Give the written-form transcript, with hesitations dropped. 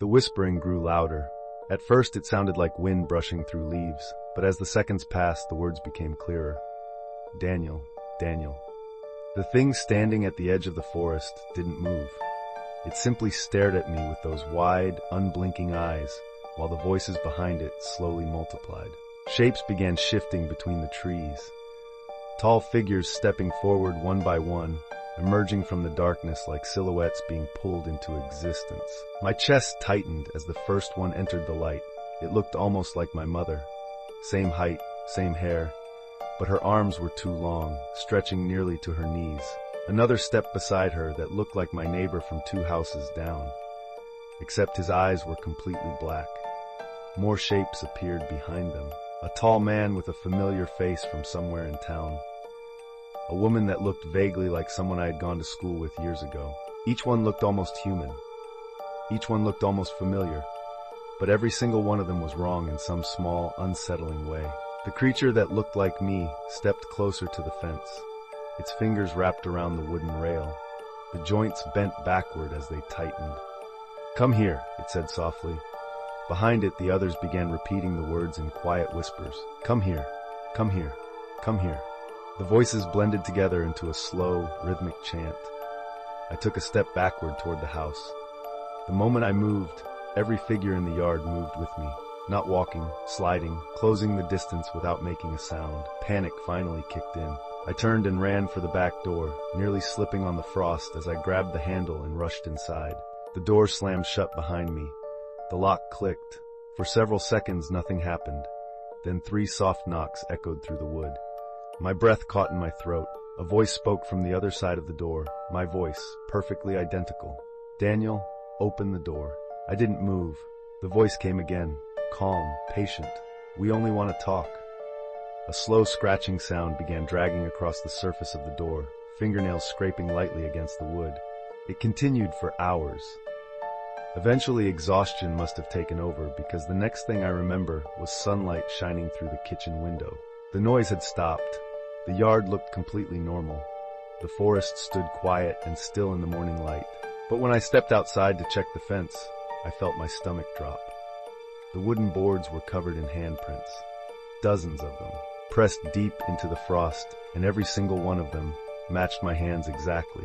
The whispering grew louder. At first it sounded like wind brushing through leaves, but as the seconds passed, the words became clearer. Daniel, Daniel. The thing standing at the edge of the forest didn't move. It simply stared at me with those wide, unblinking eyes, while the voices behind it slowly multiplied. Shapes began shifting between the trees. Tall figures stepping forward one by one, emerging from the darkness like silhouettes being pulled into existence. My chest tightened as the first one entered the light. It looked almost like my mother. Same height, same hair, but her arms were too long, stretching nearly to her knees. Another stepped beside her that looked like my neighbor from 2 houses down, except his eyes were completely black. More shapes appeared behind them. A tall man with a familiar face from somewhere in town. A woman that looked vaguely like someone I had gone to school with years ago. Each one looked almost human. Each one looked almost familiar, but every single one of them was wrong in some small, unsettling way. The creature that looked like me stepped closer to the fence, its fingers wrapped around the wooden rail. The joints bent backward as they tightened. "Come here," it said softly. Behind it, the others began repeating the words in quiet whispers. "Come here, come here, come here." The voices blended together into a slow, rhythmic chant. I took a step backward toward the house. The moment I moved, every figure in the yard moved with me. Not walking, sliding, closing the distance without making a sound. Panic finally kicked in. I turned and ran for the back door, nearly slipping on the frost as I grabbed the handle and rushed inside. The door slammed shut behind me. The lock clicked. For several seconds, nothing happened. Then 3 soft knocks echoed through the wood. My breath caught in my throat. A voice spoke from the other side of the door. My voice, perfectly identical. "Daniel, open the door." I didn't move. The voice came again, calm, patient. "We only want to talk." A slow scratching sound began dragging across the surface of the door, fingernails scraping lightly against the wood. It continued for hours. Eventually, exhaustion must have taken over because the next thing I remember was sunlight shining through the kitchen window. The noise had stopped. The yard looked completely normal. The forest stood quiet and still in the morning light. But when I stepped outside to check the fence, I felt my stomach drop. The wooden boards were covered in handprints, dozens of them, pressed deep into the frost, and every single one of them matched my hands exactly.